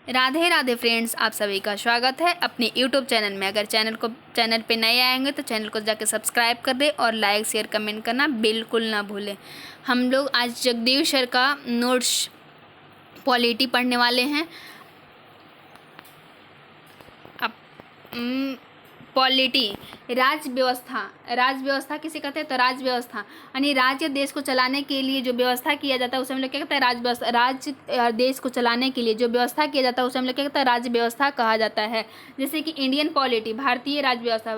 Radhe Radhe friends, आप सभी का स्वागत है अपने यूट्यूब चैनल में। अगर चैनल पे नए आएंगे तो चैनल को जाके सब्सक्राइब कर दें और लाइक शेयर कमेंट करना बिल्कुल ना भूलें। हम लोग आज जगदीश सर का नोट्स पॉलिटी पढ़ने वाले हैं। अब पॉलिटी राज्य व्यवस्था किसे कहते हैं? तो राज्य व्यवस्था यानी राज्य देश को चलाने के लिए जो व्यवस्था किया जाता है उसे हम लोग क्या कहते हैं? राज्य व्यवस्था। राज्य देश को चलाने के लिए जो व्यवस्था किया जाता है उसे हम लोग क्या कहते हैं? राज्य व्यवस्था कहा जाता है। जैसे कि इंडियन पॉलिटी भारतीय राज्य व्यवस्था,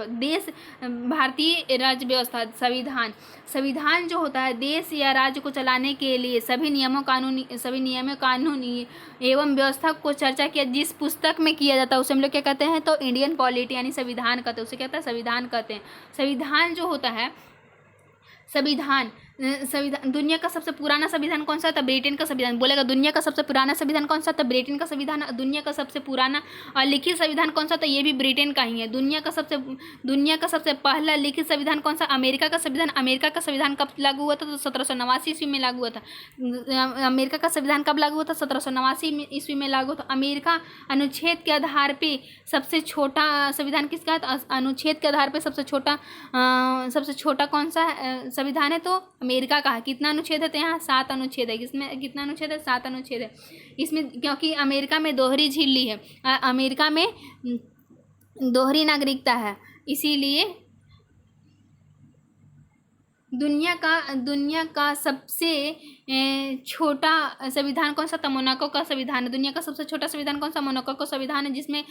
भारतीय राज्य व्यवस्था। संविधान जो होता है देश या राज्य को चलाने के लिए सभी नियमों कानून एवं व्यवस्था को चर्चा किया जिस पुस्तक में किया जाता है उसे हम लोग क्या कहते हैं? तो इंडियन पॉलिटी यानी संविधान कहते हैं। उसे कहते हैं संविधान कहते हैं। संविधान जो होता है, संविधान दुनिया का सबसे पुराना संविधान कौन सा है? तो ब्रिटेन का संविधान। बोलेगा दुनिया का सबसे पुराना संविधान कौन सा? तो ब्रिटेन का संविधान। दुनिया का सबसे पुराना और लिखित संविधान कौन सा? तो ये भी ब्रिटेन का ही है। दुनिया का सबसे पहला लिखित संविधान कौन सा? अमेरिका का संविधान। अमेरिका का संविधान कब लागू हुआ था? तो 1789 ईस्वी में लागू हुआ था। अमेरिका का संविधान कब लागू हुआ था? 1789 ईस्वी में लागू हुआ था। अमेरिका अनुच्छेद के आधार पर सबसे छोटा संविधान किसका है? तो अनुच्छेद के आधार पर सबसे छोटा कौन सा संविधान है? तो अमेरिका का है। कितना अनुच्छेद है? तो यहाँ 7 अनुच्छेद है। किसमें कितना अनुच्छेद है? 7 अनुच्छेद है इसमें, क्योंकि अमेरिका में दोहरी झिल्ली है। अमेरिका में दोहरी नागरिकता है, इसीलिए दुनिया का सबसे छोटा संविधान कौन सा? तो मोनाको का संविधान है। दुनिया का सबसे छोटा संविधान कौन सा? मोनाको का संविधान है, जिसमें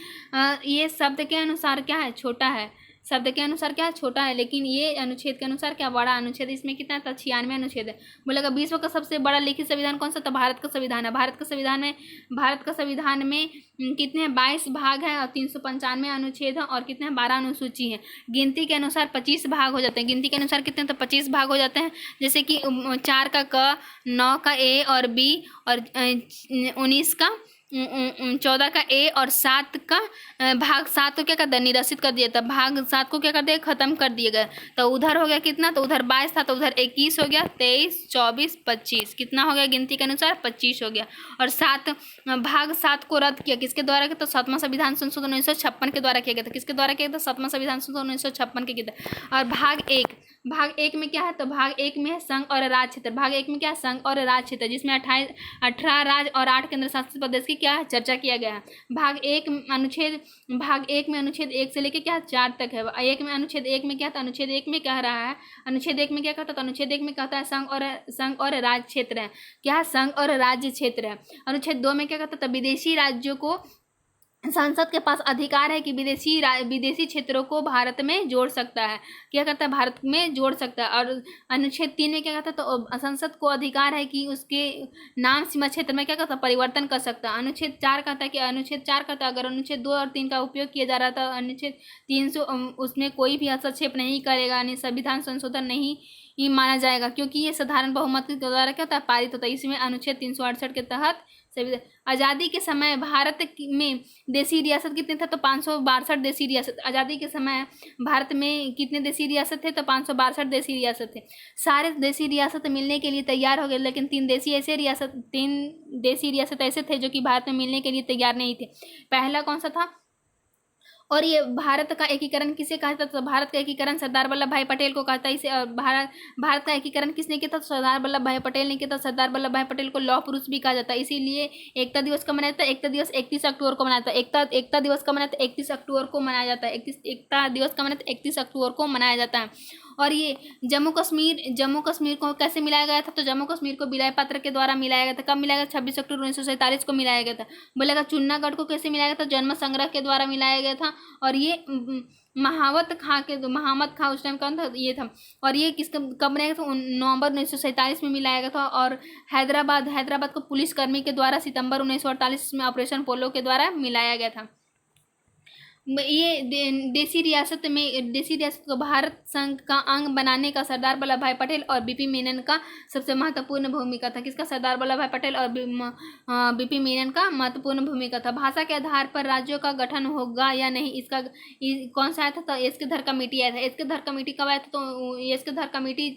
ये शब्द के अनुसार क्या है? छोटा है। शब्द के अनुसार क्या है? छोटा है, लेकिन ये अनुच्छेद के अनुसार क्या? बड़ा अनुच्छेद। इसमें कितना था? 96 अनुच्छेद है। बोलेगा विश्व का सबसे बड़ा लिखित संविधान कौन सा? तो भारत का संविधान है। भारत का संविधान में कितने 22 भाग हैं और 395 अनुच्छेद हैं और कितने 12 अनुसूची हैं। गिनती के अनुसार 25 भाग हो जाते हैं। गिनती के अनुसार कितने? तो 25 भाग हो जाते हैं। जैसे कि 4 का क, 9 का ए और बी और 19 का 14 का ए और 7 का भाग 7 को क्या कर दिया? निरसित कर दिया था। भाग 7 को क्या कर दिया? खत्म कर दिया गया। तो उधर हो गया कितना? तो उधर 22 था तो उधर 21 हो गया, 23, 24, 25 कितना हो गया? गिनती के अनुसार 25 हो गया। और भाग 7 को रद्द किया किसके द्वारा? तो 7वां संविधान संशोधन 1956 के द्वारा किया गया था। किसके द्वारा किया गया था? 7वां संविधान संशोधन 1956 के किया था। और भाग एक में क्या है? तो भाग एक में है संघ और राज्य क्षेत्र। भाग एक में क्या है? संघ और राज्य क्षेत्र, जिसमें 18 राज्य और 8 केंद्र शासित प्रदेश की क्या है? चर्चा किया गया है। भाग एक में अनुच्छेद 1 से लेके क्या 4 तक है। अनुच्छेद 1 में क्या था? अनुच्छेद 1 में कह रहा है, अनुच्छेद 1 में क्या कहता है? तो अनुच्छेद 1 में कहता है संघ और राज्य क्षेत्र है। क्या है? संघ और राज्य क्षेत्र है। अनुच्छेद 2 में क्या कहता है? तो विदेशी राज्यों को संसद के पास अधिकार है कि विदेशी क्षेत्रों को भारत में जोड़ सकता है। क्या करता है? भारत में जोड़ सकता है। और अनुच्छेद 3 में क्या कहता है? तो संसद को अधिकार है कि उसके नाम सीमा क्षेत्र में क्या करता है? परिवर्तन कर सकता है। अनुच्छेद 4 कहता है अगर अनुच्छेद 2 और 3 का उपयोग किया जा रहा था, अनुच्छेद 300 उसमें कोई भी हस्तक्षेप नहीं करेगा, यानी संविधान संशोधन नहीं ही माना जाएगा, क्योंकि ये साधारण बहुमत के द्वारा क्या होता है? पारित होता है। इसमें अनुच्छेद 368 के तहत आज़ादी के समय भारत में देसी रियासत कितने थे? तो 562 देसी रियासत। आज़ादी के समय भारत में कितने देसी रियासत थे? तो 562 देसी रियासत थे। सारे देसी रियासत मिलने के लिए तैयार हो गए, लेकिन 3 देसी रियासत ऐसे थे जो कि भारत में मिलने के लिए तैयार नहीं थे। पहला कौन सा था? और ये भारत का एकीकरण किसे कहा जाता? तो भारत का एकीकरण सरदार वल्लभ भाई पटेल को कहता है। इसे भारत का एकीकरण किसने किया था? तो सरदार वल्लभ भाई पटेल ने किया था। सरदार वल्लभ भाई पटेल को लौह पुरुष भी कहा जाता है। इसीलिए एकता दिवस कब मनाया जाता है? एकता दिवस 31 अक्टूबर को मनाया जाता है। एकता दिवस कब मनाया जाता है? 31 अक्टूबर को मनाया जाता है। एकता दिवस कब मनाया जाता है? 31 अक्टूबर को मनाया जाता है। और ये जम्मू कश्मीर को कैसे मिलाया गया था? तो जम्मू कश्मीर को विलय पत्र के द्वारा मिलाया गया था। कब मिलाया गया? 26 अक्टूबर 1947 को मिलाया गया था। बोलेगा चुन्नागढ़ को कैसे मिलाया गया था? जन्म संग्रह के द्वारा मिलाया गया था। और ये महामत खां उस टाइम कौन था? ये था। और ये कब बनाया गया था? नवंबर 1947 में मिलाया गया था। और हैदराबाद को पुलिसकर्मी के द्वारा सितंबर 1948 में ऑपरेशन पोलो के द्वारा मिलाया गया था। देसी रियासत को भारत संघ का अंग बनाने का सरदार वल्लभ भाई पटेल और बीपी मेनन का सबसे महत्वपूर्ण भूमिका था। किसका? सरदार वल्लभ भाई पटेल और बीपी मेनन का महत्वपूर्ण भूमिका था। भाषा के आधार पर राज्यों का गठन होगा या नहीं, इसका कौन सा आया था? तो एस्केधर कमेटी आया था। एस्केधर कमेटी कब आया था? तो एस्केधर कमेटी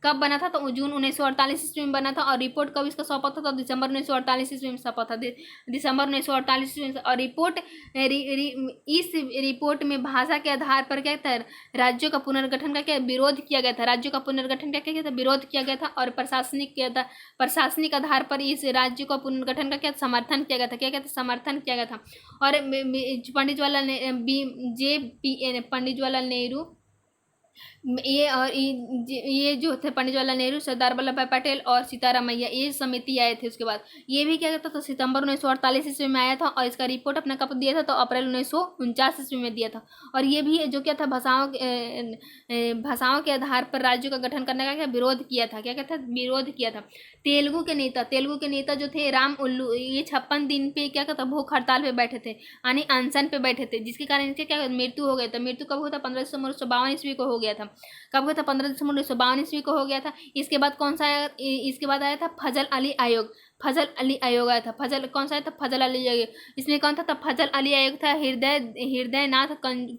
कब बना था? तो जून 1948 ईस्वी में बना था। और रिपोर्ट कब इसका सौंपा था? तो दिसंबर 1948 ईस्वी में सौंपा था, दिसंबर 1948 ईस्वी में। और रिपोर्ट इस रिपोर्ट में भाषा के आधार पर क्या था? राज्यों का पुनर्गठन का क्या विरोध किया गया था? राज्यों का पुनर्गठन का क्या किया था? विरोध किया गया था। और प्रशासनिक आधार पर इस राज्य का पुनर्गठन का क्या समर्थन किया गया था? क्या कहते? समर्थन किया गया था। और पंडित जवाहरलाल नेहरू ये जो थे पंडित जवाहरलाल नेहरू, सरदार वल्लभ भाई पटेल और सीतारामैया, ये समिति आए थे। उसके बाद ये भी क्या कहता था? सितंबर 1948 ईस्वी में आया था। और इसका रिपोर्ट अपना कब दिया था? तो अप्रैल 1949 ईस्वी में दिया था। और ये भी जो क्या था? भाषाओं के आधार पर राज्यों का गठन करने का क्या विरोध किया था? क्या कहता? विरोध किया था। तेलुगु के नेता जो थे राम उल्लू, ये 56 दिन पे क्या कहता? भूख हड़ताल पे बैठे थे, यानी अनशन पे बैठे थे, जिसके कारण इनके क्या मृत्यु हो गया था। मृत्यु कब हुआ था? 15 दिसंबर 1952 ईस्वी को हो गया था। कब हुआ था? 15 दिसंबर 1952 ईस्वी को हो गया था। इसके बाद कौन सा आया? इसके बाद आया था फजल अली आयोग। फजल अली आयोग आया था। फजल कौन सा आया था? फजल अली आयोग। इसमें कौन था? तो फजल अली आयोग था। हृदयनाथ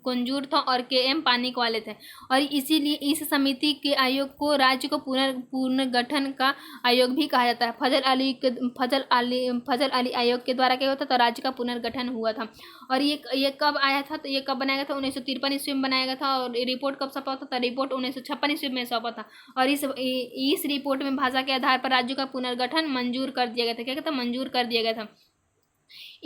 कुंजूर था और के.एम. पानिक वाले थे। और इसीलिए इस समिति के आयोग को राज्य को पुनर्गठन का आयोग भी कहा जाता है। फजल अली आयोग के द्वारा क्या होता था? तो राज्य का पुनर्गठन हुआ था। और ये कब आया था? तो ये कब बनाया गया था? 1953 ईस्वी में बनाया गया था। और रिपोर्ट कब सौंपा था? रिपोर्ट 1956 ईस्वी में सौंपा था। और इस रिपोर्ट में भाषा के आधार पर राज्यों का पुनर्गठन मंजूर कर दिया गया था। क्या कहता? मंजूर कर दिया गया था।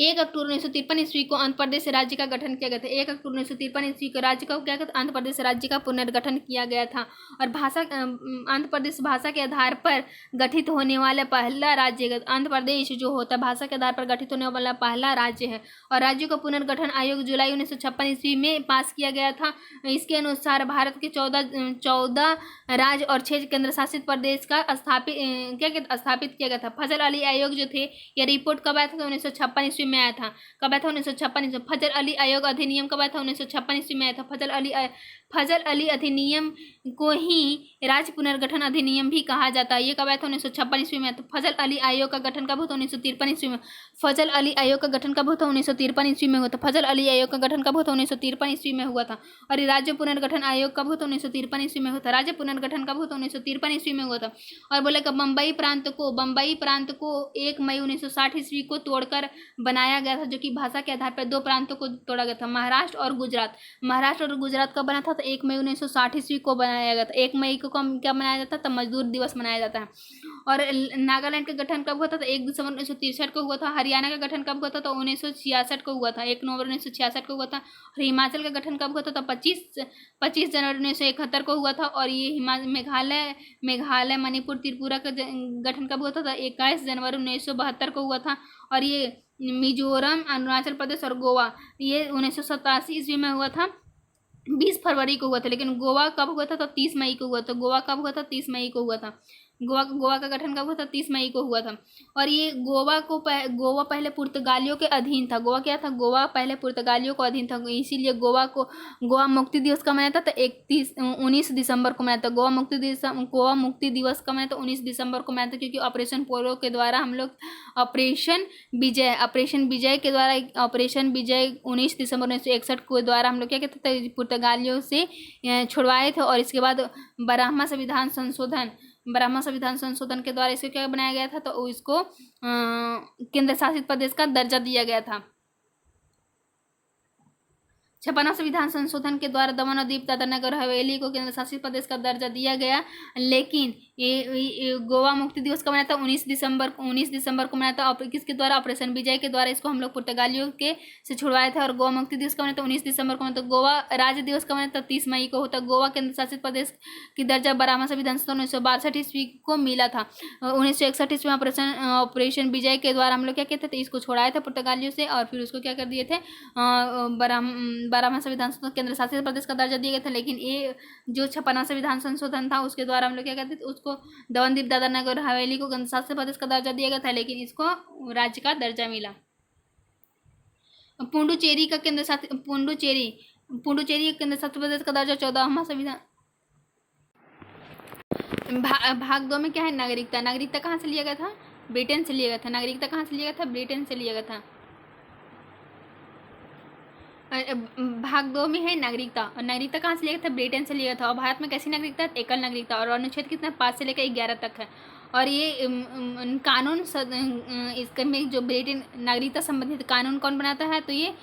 1 अक्टूबर 1953 ईस्वी को आंध्र प्रदेश राज्य का गठन किया गया था। 1 अक्टूबर 1953 ईस्वी को राज्य का क्या कहता? आंध्र प्रदेश राज्य का पुनर्गठन किया गया था। और आंध्र प्रदेश भाषा के आधार पर गठित होने वाला पहला राज्य है। आंध्र प्रदेश जो होता है भाषा के आधार पर गठित होने वाला पहला राज्य है। और राज्यों का पुनर्गठन आयोग जुलाई 1956 ईस्वी में पास किया गया था। इसके अनुसार भारत के 14 राज्य और 6 केंद्र शासित प्रदेश का स्थापित किया गया था। फजल अली आयोग जो थे, यह रिपोर्ट कब आया था? 1956 ईस्वी में आया था। कब आया था? 1956 ईस्वी। फजल अली आयोग अधिनियम कब आया था? 1956 ईस्वी में आया था। फजल अली अधिनियम को ही राज्य पुनर्गठन अधिनियम भी कहा जाता है। ये कब आया था? 1956 ईस्वी में आया था। फजल अली आयोग का गठन कब हुआ था? 1953 ईस्वी में। फजल अली आयोग का गठन कब हुआ था? 1953 ईस्वी में हुआ था। फजल अली आयोग का गठन कब हुआ था? 1953 ईस्वी में हुआ था। और राज्य पुनर्गठन आयोग कब हुआ था? 1953 ईस्वी में हुआ था। राज्य पुनर्गठन कब हुआ था? 1953 ईस्वी में हुआ था। और बोले कि बम्बई प्रांत को 1 मई 1960 ईस्वी को तोड़कर बनाया गया था, जो कि भाषा के आधार पर 2 प्रांतों को तोड़ा गया था, महाराष्ट्र और गुजरात। महाराष्ट्र और गुजरात कब बना था? तो 1 मई 1960 ईस्वी को बनाया गया था। 1 मई को क्या मनाया जाता है? तो मजदूर दिवस मनाया जाता है। और नागालैंड का गठन कब हुआ था? तो 1 दिसंबर 1963 को हुआ था। हरियाणा का गठन कब हुआ था? तो 1966 को हुआ था, 1 नवंबर 1966 को हुआ था। और हिमाचल का गठन कब हुआ था? तो 25 जनवरी 1971 को हुआ था। और ये मेघालय मणिपुर त्रिपुरा का गठन कब हुआ था? तो 21 जनवरी 1972 को हुआ था। और ये मिजोरम, अरुणाचल प्रदेश और गोवा, ये 1987 ईस्वी में हुआ था। 20 फरवरी को हुआ था। लेकिन गोवा कब हुआ था? तो 30 मई को हुआ था। गोवा कब हुआ था? 30 मई को हुआ था। गोवा का गठन कब हुआ था? 30 मई को हुआ था। और ये गोवा पहले पुर्तगालियों के अधीन था। गोवा क्या था? गोवा पहले पुर्तगालियों को अधीन था, इसीलिए गोवा मुक्ति दिवस कब मनाया था? तो 19 दिसंबर को मनाया था। गोवा मुक्ति दिवस कब मनाया था? 19 दिसंबर को मनाया था, क्योंकि ऑपरेशन पोलो के द्वारा हम लोग ऑपरेशन विजय 19 दिसंबर 1961 को द्वारा हम लोग क्या कहते थे? पुर्तगालियों से छुड़वाए थे। और इसके बाद ब्राह्मण संविधान संशोधन के द्वारा इसको क्या बनाया गया था? तो इसको केंद्र शासित प्रदेश का दर्जा दिया गया था। 56वां संविधान संशोधन के द्वारा दमन और दीव, दादरा नगर हवेली को केंद्र शासित प्रदेश का दर्जा दिया गया। लेकिन ये गोवा मुक्ति दिवस कब मनाया था? 19 दिसंबर को मनाया था। किसके द्वारा? ऑपरेशन विजय के द्वारा इसको हम लोग पुर्तगालियों के से छुड़वाए थे। और गोवा मुक्ति दिवस कब मनाया था? 19 दिसंबर को मनाया था। गोवा राज्य दिवस कब मनाया था? 30 मई को होता। गोवा केंद्र शासित प्रदेश की दर्जा 12वां संविधान संशोधन 1962 ईस्वी को मिला था। 1961 ईस्वी में ऑपरेशन विजय के द्वारा हम लोग क्या कहते थे? इसको छुड़ाए थे पुर्तगालियों से। और फिर उसको क्या कर दिए थे? 12वां संविधान संशोधन केंद्र शासित प्रदेश का दर्जा दिया गया था। लेकिन ये जो 56वां संविधान संशोधन था, उसके द्वारा हम लोग क्या कहते थे? उसको दमन दीव, दादरा नगर हवेली को केंद्र शासित प्रदेश का दर्जा दिया गया था, लेकिन इसको राज्य का दर्जा मिला। पुडुचेरी का केंद्र शासित पुडुचेरी का केंद्र शासित प्रदेश का दर्जा 14वां संविधान। भाग 2 में क्या है, नागरिकता। नागरिकता कहाँ से लिया गया था, ब्रिटेन से लिया गया था। नागरिकता कहाँ से लिया गया था, ब्रिटेन से लिया गया था। भाग 2 में है नागरिकता, और नागरिकता कहाँ से लिया गया था, ब्रिटेन से लिया गया था। और भारत में कैसी नागरिकता, एकल नागरिकता। और अनुच्छेद कितना, 5 से लेकर 11 तक है। और ये कानून इसके में जो ब्रिटेन नागरिकता संबंधित कानून कौन बनाता है, तो ये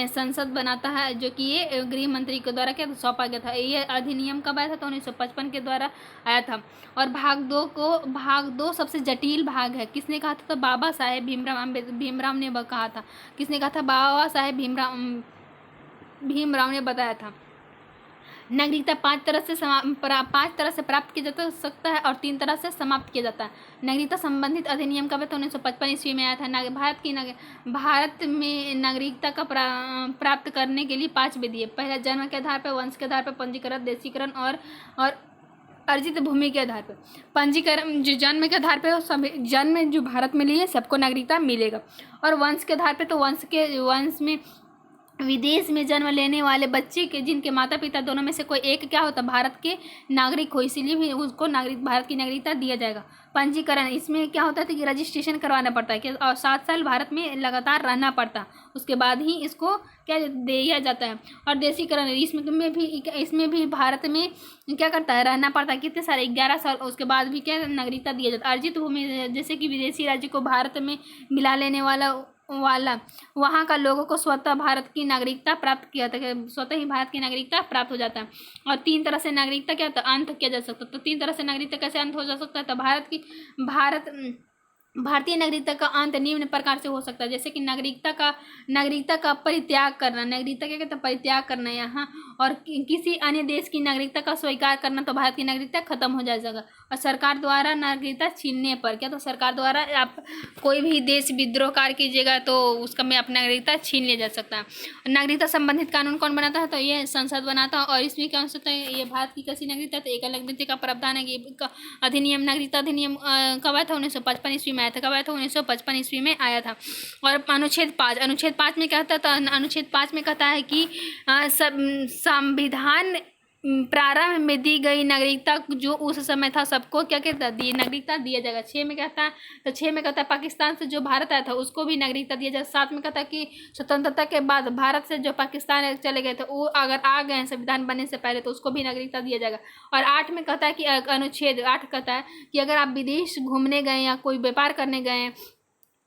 संसद बनाता है, जो कि ये गृह मंत्री के द्वारा क्या सौंपा गया था। ये अधिनियम कब आया था, तो 1955 के द्वारा आया था। और भाग दो सबसे जटिल भाग है। किसने कहा था, तो बाबा साहेब भीमराव ने कहा था। किसने कहा था, बाबा साहेब भीमराव ने बताया था। नागरिकता 5 तरह से प्राप्त किया जा सकता है और 3 तरह से समाप्त किया जाता है। नागरिकता संबंधित अधिनियम कब 1955 ईस्वी में आया था। भारत में नागरिकता का प्राप्त करने के लिए 5 विधि है। पहला, जन्म के आधार पर, वंश के आधार पर, पंजीकरण, देशीकरण और अर्जित भूमि के आधार पर। पंजीकरण जो जन्म के आधार पर, सभी जन्म जो भारत में लिए सबको नागरिकता मिलेगा। और वंश के आधार पर, तो वंश में विदेश में जन्म लेने वाले बच्चे के जिनके माता पिता दोनों में से कोई एक क्या होता, भारत के नागरिक हो, इसीलिए भी उसको भारत की नागरिकता दिया जाएगा। पंजीकरण, इसमें क्या होता है कि रजिस्ट्रेशन करवाना पड़ता है कि और 7 साल भारत में लगातार रहना पड़ता, उसके बाद ही इसको क्या दिया जाता है। और देशीकरण, इसमें भी भारत में क्या करता है, रहना पड़ता है कितने सारे 11 साल, उसके बाद भी क्या नागरिकता दिया जाता है। अर्जित भूमि, जैसे कि विदेशी राज्य को भारत में मिला लेने वाला वहाँ का लोगों को स्वतः भारत की नागरिकता प्राप्त किया था, स्वतः ही भारत की नागरिकता प्राप्त हो जाता है। और 3 तरह से नागरिकता क्या होता है, अंत किया जा सकता है। तो 3 तरह से नागरिकता कैसे अंत हो जा सकता है, तो भारतीय नागरिकता का अंत निम्न प्रकार से हो सकता है, जैसे कि नागरिकता का परित्याग करना। नागरिकता क्या कहते हैं, परित्याग करना यहाँ। और किसी अन्य देश की नागरिकता का स्वीकार करना, तो भारत की नागरिकता खत्म हो जाएगा। और सरकार द्वारा नागरिकता छीनने पर क्या, तो सरकार द्वारा आप कोई भी देश विद्रोह कार्य कीजिएगा तो उसका में अपना नागरिकता छीन लिया जा सकता है। नागरिकता संबंधित कानून कौन बनाता है, तो ये संसद बनाता है। और इसमें क्या हो सकता है, ये भारत की कैसी नागरिकता, तो एकल नागरिकता का प्रावधान है कि अधिनियम, नागरिकता अधिनियम कब आया था, 1955 ईस्वी में आया था। कब आया था, 1955 ईस्वी में आया था। और अनुच्छेद 5 में क्या कहता है, अनुच्छेद 5 में कहता है कि संविधान प्रारंभ में दी गई नागरिकता जो उस समय था सबको क्या कहता है, नागरिकता दिया जाएगा। 6 में कहता है, तो 6 में कहता है पाकिस्तान से जो भारत आया था उसको भी नागरिकता दिया जाएगा। 7 में कहता है कि स्वतंत्रता के बाद भारत से जो पाकिस्तान चले गए थे वो अगर आ गए हैं संविधान बनने से पहले तो उसको भी नागरिकता दिया जाएगा। और 8 में कहता है कि अनुच्छेद 8 कहता है कि अगर आप विदेश घूमने गए या कोई व्यापार करने गए हैं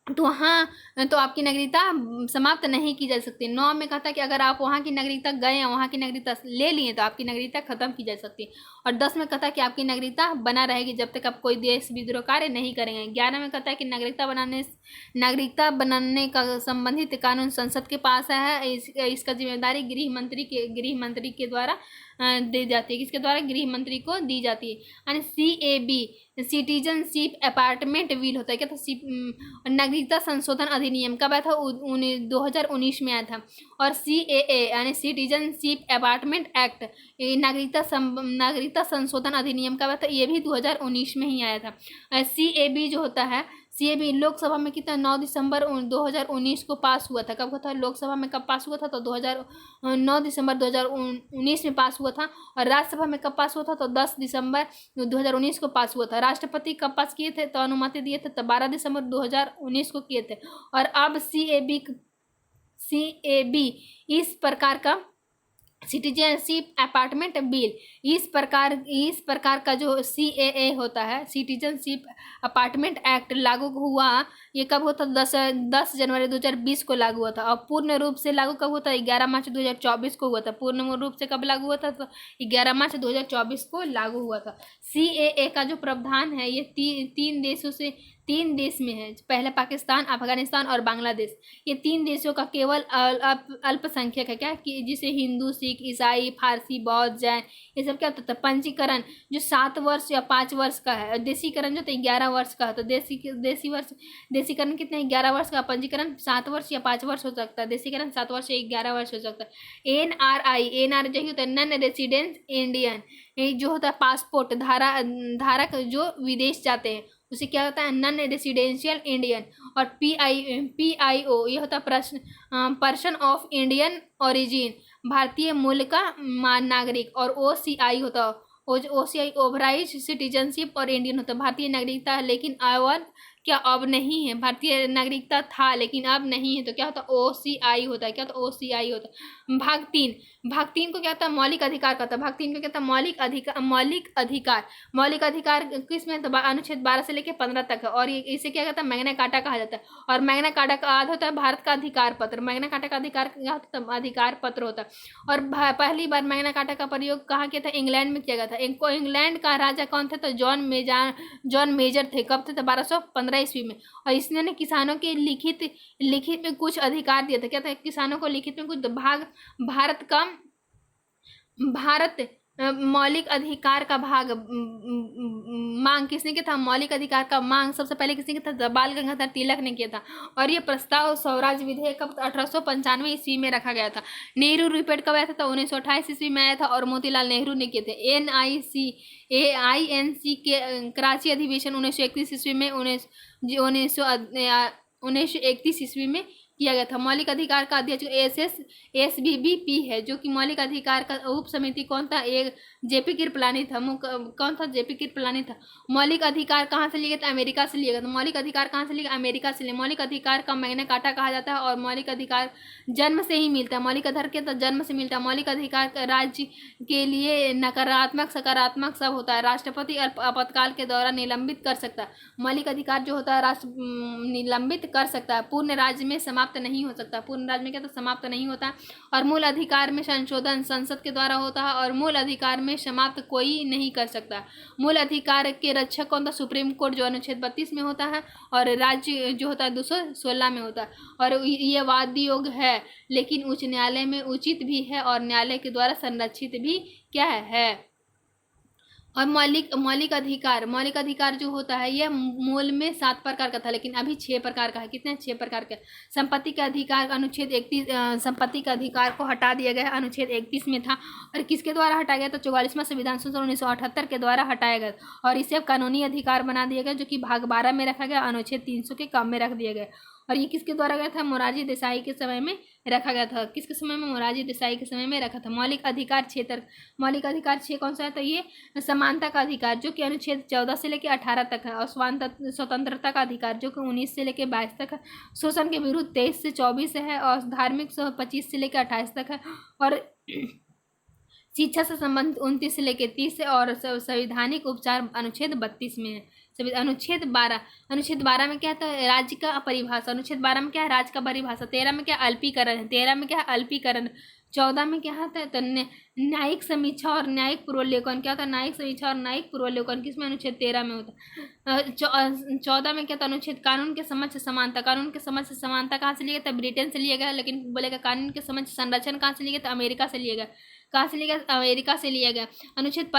तो वहाँ तो आपकी नागरिकता समाप्त नहीं की जा सकती। 9 में कहता है कि अगर आप वहाँ की नागरिकता गए हैं, वहाँ की नागरिकता ले लिए तो आपकी नागरिकता खत्म की जा सकती है। और 10 में कहता है कि आपकी नागरिकता बना रहेगी जब तक आप कोई देश विद्रोह कार्य नहीं करेंगे। 11 में कहता है कि नागरिकता बनाने का संबंधित कानून संसद के पास है। इसका जिम्मेदारी गृह मंत्री के द्वारा दी जाती है। किसके द्वारा, गृह मंत्री को दी जाती है। यानी CAB सिटीजनशिप अपार्टमेंट बिल होता है क्या, तो नागरिकता संशोधन अधिनियम कब आया था, 2019 में आया था। और CAA यानी सिटीजनशिप अपार्टमेंट एक्ट, नागरिकता संशोधन अधिनियम कब आया था, ये भी 2019 में ही आया था। CAB जो होता है, CAB लोकसभा में कितना 9 दिसंबर 2019 को पास हुआ था। कब हुआ था, लोकसभा में कब पास हुआ था, तो 9 दिसंबर 2019 में पास हुआ था। और राज्यसभा में कब पास हुआ था, तो 10 दिसंबर 2019 को पास हुआ था। राष्ट्रपति कब पास किए थे, तो अनुमति दिए थे तो 12 दिसंबर 2019 को किए थे। और अब CAB इस प्रकार का सिटीजनशिप अपार्टमेंट बिल, इस प्रकार का जो CAA होता है, सिटीजनशिप अपार्टमेंट एक्ट लागू हुआ। ये कब होता, 10 जनवरी 2020 को लागू हुआ था। और पूर्ण रूप से लागू कब होता, 11 मार्च 2024 को हुआ था। पूर्ण रूप से कब लागू हुआ था, तो 11 मार्च 2024 को लागू हुआ था। CAA का जो प्रावधान है ये 3 देश में है। पहले पाकिस्तान, अफगानिस्तान और बांग्लादेश। ये 3 देशों का केवल अल्पसंख्यक है क्या, कि जिसे हिंदू, सिख, ईसाई, फारसी, बौद्ध, जैन ये सब क्या होता है। पंजीकरण जो 7 वर्ष या 5 वर्ष का है। देशीकरण जो तो 11 वर्ष का है। तो देशीकरण कितने, 11 वर्ष का। पंजीकरण 7 वर्ष या 5 वर्ष हो सकता है। देशीकरण 7 वर्ष या 11 वर्ष हो सकता है। NRI जो होता है नॉन रेसिडेंट इंडियन, ये जो होता है पासपोर्ट धारक जो विदेश जाते हैं उसे क्या होता है, नॉन रेसिडेंशियल इंडियन। और PIO ये होता है पर्सन ऑफ इंडियन ओरिजिन, भारतीय मूल का नागरिक। और OCI होता है, OCI ओवराइज सिटीजनशिप और इंडियन होता है, भारतीय नागरिकता है लेकिन आवर क्या अब नहीं है, भारतीय नागरिकता था लेकिन अब नहीं है, तो क्या होता है, OCI होता है। क्या होता है, OCI होता है। भाग तीन को क्या होता है, मौलिक अधिकार कहता है। भाग तीन को क्या होता है, मौलिक अधिकार किसमें, तो अनुच्छेद 12 से लेकर 15 तक है। और ये इसे क्या कहता है, मैग्ना कार्टा कहा जाता है। और मैग्ना कार्टा का अर्थ होता है भारत का अधिकार पत्र। मैग्ना कार्टा का अधिकार क्या होता है, अधिकार पत्र होता है। और पहली बार मैग्ना कार्टा का प्रयोग कहाँ किया था, इंग्लैंड में किया गया था। इनको इंग्लैंड का राजा कौन थे, तो जॉन मेजर थे। कब थे, तो 1215 ईस्वी में। और इसने किसानों के लिखित में कुछ अधिकार दिया था। क्या था, किसानों को लिखित में कुछ भारत मौलिक अधिकार का भाग मांग किसने किया था, मौलिक अधिकार का मांग सबसे पहले किसने किया था, बाल गंगाधर तिलक ने किया था। और ये प्रस्ताव स्वराज विधेयक कब 1895 ईस्वी में रखा गया था। नेहरू रिपोर्ट कब आया था, 1928 ईस्वी में आया था और मोतीलाल नेहरू ने किए थे। AINC के कराची अधिवेशन 1931 ईस्वी में 1931 ईस्वी में किया गया था। मौलिक अधिकार का अध्यक्ष SBBP है, जो कि मौलिक अधिकार का उप समिति कौन था, एक JP कृपलानी था। कौन था, JP कृपलानी था। मौलिक अधिकार कहाँ से लिए गए, अमेरिका से लिए गए। तो मौलिक अधिकार कहाँ से लिए, अमेरिका से लिए। मौलिक अधिकार का मैग्ना कार्टा कहा जाता है। और मौलिक अधिकार जन्म से ही मिलता है, मौलिक अधिकार के तो जन्म से मिलता है। मौलिक अधिकार राज्य के लिए नकारात्मक सकारात्मक सब होता है। राष्ट्रपति आपातकाल के दौरान निलंबित कर सकता है। मौलिक अधिकार जो होता है राष्ट्र निलंबित कर सकता है, पूर्ण राज्य में समाप्त नहीं हो सकता। पूर्ण राज्य में क्या, तो समाप्त नहीं होता। और मूल अधिकार में संशोधन संसद के द्वारा होता है। और मूल अधिकार में समाप्त कोई नहीं कर सकता। मूल अधिकार के रक्षक कौन था, सुप्रीम कोर्ट, जो अनुच्छेद 32 में होता है। और राज्य जो होता है 216 में होता है। और ये वादी योग है लेकिन उच्च न्यायालय में उचित भी है और न्यायालय के द्वारा संरक्षित भी क्या है। और मौलिक अधिकार जो होता है यह मूल में 7 प्रकार का था लेकिन अभी 6 प्रकार का है। कितने, 6 प्रकार के। संपत्ति का अधिकार अनुच्छेद 31, संपत्ति का अधिकार को हटा दिया गया, अनुच्छेद 31 में था। और किसके द्वारा हटाया गया, तो 44वां संविधान संशोधन 1978 के द्वारा हटाया गया। और इसे कानूनी अधिकार बना दिया गया, जो कि भाग 12 में रखा गया, अनुच्छेद 300 के कम में रख दिया गया। और ये किसके द्वारा गया था, मोरारजी देसाई के समय में रखा गया था। किसके समय में, मोरारजी देसाई के समय में रखा था। मौलिक अधिकार क्षेत्र, मौलिक अधिकार 6 कौन सा है, तो ये समानता का अधिकार जो कि अनुच्छेद 14 से लेकर 18 तक है। और स्वतंत्रता का अधिकार जो कि 19 से लेकर 22 तक है। शोषण के विरुद्ध 23 से 24 है। और धार्मिक 25 से लेकर 28 तक है। और शिक्षा से संबंधित 29 से लेकर 30 है। और संवैधानिक उपचार अनुच्छेद 32 में है। अनुच्छेद 12 में क्या था, राज्य का परिभाषा। अनुच्छेद 12 में क्या है, राज्य का परिभाषा। 13 में क्या, अल्पीकरण है। 13 में क्या है, अल्पीकरण। 14 में क्या है, तो न्यायिक समीक्षा और न्यायिक पूर्वावलोकन। क्या था, न्यायिक समीक्षा और न्यायिक पूर्वावलोकन किसमें, अनुच्छेद 13 में होता है। 14 में क्या था, अनुच्छेद कानून के समझ से समानता। कानून के समझ से समानता कहाँ से लिया गया था, ब्रिटेन से लिया गया, लेकिन बोलेगा कानून के समझ संरक्षण कहाँ से लिया गया था, अमेरिका से लिया गया। कहाँ से लिया गया, अमेरिका से लिया गया। अनुच्छेद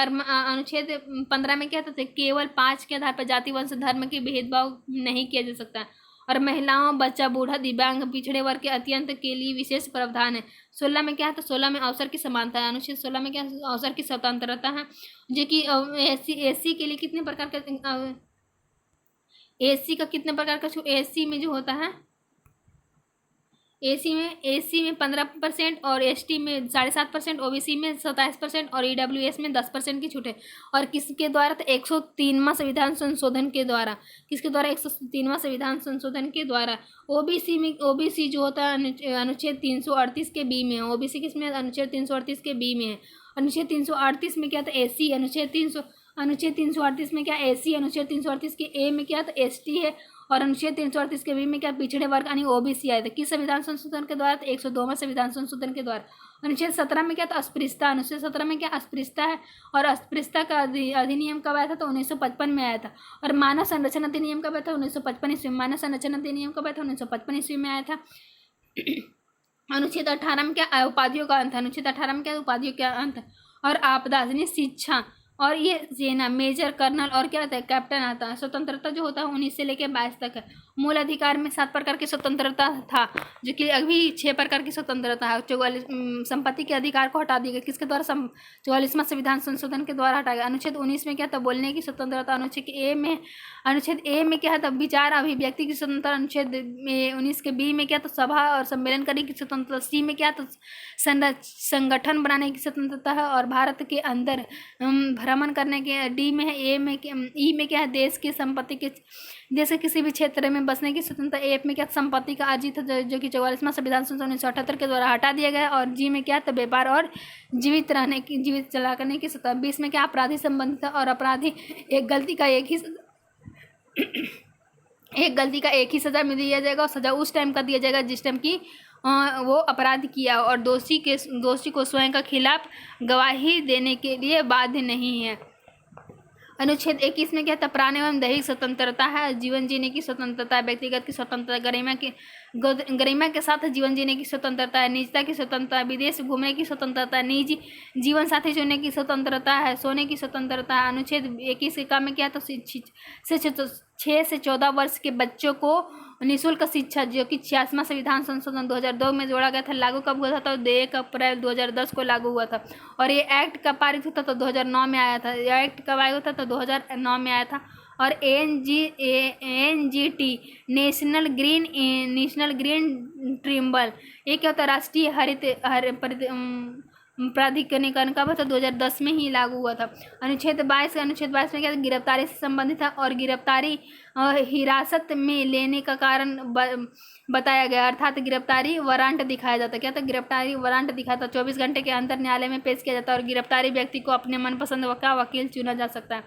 15 में क्या था, केवल 5 के आधार पर जाति वंश धर्म के भेदभाव नहीं किया जा सकता। और महिलाओं, बच्चा, बूढ़ा, दिव्यांग, पिछड़े वर्ग के अत्यंत के लिए विशेष प्रावधान है। 16 में क्या है, तो 16 में अवसर की समानता है। अनुच्छेद 16 में क्या है, अवसर की स्वतंत्रता है, जो कि एससी के लिए कितने प्रकार का, एससी का कितने प्रकार का, एससी में जो होता है, एसी में 15% और एसटी में 7.5%, ओबीसी में 27% और ईडब्ल्यूएस में 10% की छूट है। और किसके द्वारा, तो 103वां संविधान संशोधन के द्वारा। किसके द्वारा, 103वां संविधान संशोधन के द्वारा। ओबीसी जो होता है अनुच्छेद 338 के बी में है। ओबीसी किसमें, अनुच्छेद 338 के बी में है। अनुच्छेद 338 में क्या था, एसी। अनुच्छेद 338 में क्या, एसी। अनुच्छेद 338 के ए में क्या, तो एसटी है। और अनुच्छेद 338 के बी में क्या, पिछड़े वर्ग यानी ओबीसी आए थे। किस संविधान संशोधन के द्वारा, 102वां संविधान संशोधन के द्वारा। अनुच्छेद 17 में क्या था, अस्पृश्यता। अनुच्छेद 17 में क्या, अस्पृश्यता है। और अस्पृश्यता का अधिनियम कब आया था, तो 1955 में आया था। और मानव संरक्षण अधिनियम कब आया था, 1955 ईस्वी में। मानव संरक्षण अधिनियम कब आया था, 1955 ईस्वी में आया था। अनुच्छेद 18 में क्या, उपाधियों का अंत। अनुच्छेद 18 में क्या, उपाधियों का अंत। और आपदा शिक्षा, और ये ना मेजर, कर्नल और क्या आता है, कैप्टन आता है। स्वतंत्रता जो होता है 19 से लेकर 22 तक है। मूल अधिकार में 7 प्रकार की स्वतंत्रता था, जो कि अभी 6 प्रकार की स्वतंत्रता है। 44 संपत्ति के अधिकार को हटा दिया गया, किसके द्वारा, 44वां संविधान संशोधन के द्वारा हटाया गया। अनुच्छेद 19 में क्या था, बोलने की स्वतंत्रता। अनुच्छेद ए में क्या था, विचार अभिव्यक्ति की स्वतंत्रता। अनुच्छेद 19 के बी में क्या था, सभा और सम्मेलन करने की स्वतंत्रता। सी में क्या था, संगठन बनाने की स्वतंत्रता है और भारत के अंदर भ्रमण करने के। डी में है, ई में क्या है, देश की संपत्ति के, देश के किसी भी क्षेत्र में बसने की स्वतंत्रता। एफ में क्या, संपत्ति का अर्जित जो कि 44वां संविधान संशोधन 1978 के द्वारा हटा दिया गया। और जी में क्या था, व्यापार और जीवित चला करने की स्वतंत्रता। 20 में क्या, अपराधी संबंधित है और अपराधी एक गलती का एक ही सजा में दिया जाएगा और सजा उस टाइम का दिया जाएगा जिस टाइम की वो अपराध किया, और दोषी को स्वयं का खिलाफ गवाही देने के लिए बाध्य नहीं है। अनुच्छेद 21 में क्या था, प्राण एवं दैहिक स्वतंत्रता है, जीवन जीने की स्वतंत्रता है, व्यक्तिगत की स्वतंत्रता, गरिमा के साथ जीवन जीने की स्वतंत्रता है, निजता की स्वतंत्रता है, विदेश घूमने की स्वतंत्रता है, निजी जीवन साथी चुनने की स्वतंत्रता है, सोने की स्वतंत्रता है। अनुच्छेद 21 का में क्या, तो 6 से 14 वर्ष के बच्चों को निःशुल्क शिक्षा, जो कि 86वां संविधान संशोधन 2002 में जोड़ा गया था। लागू कब हुआ था, तो 1 अप्रैल 2010 को लागू हुआ था। और ये एक्ट कब पारित हुआ था, तो 2009 में आया था। यह एक्ट कब आया था, तो 2009 में आया था। और NGT नेशनल ग्रीन ट्रिब्यूनल, ये क्या होता है, राष्ट्रीय प्राधिकरण का था, 2010 में ही लागू हुआ था। अनुच्छेद 22 में क्या, गिरफ्तारी से संबंधित था और गिरफ्तारी हिरासत में लेने का कारण बताया गया, अर्थात गिरफ्तारी वारंट दिखाया जाता। क्या था, गिरफ्तारी वारंट दिखाता। 24 घंटे के अंदर न्यायालय में पेश किया जाता है और गिरफ्तारी व्यक्ति को अपने मनपसंद का वकील चुना जा सकता है।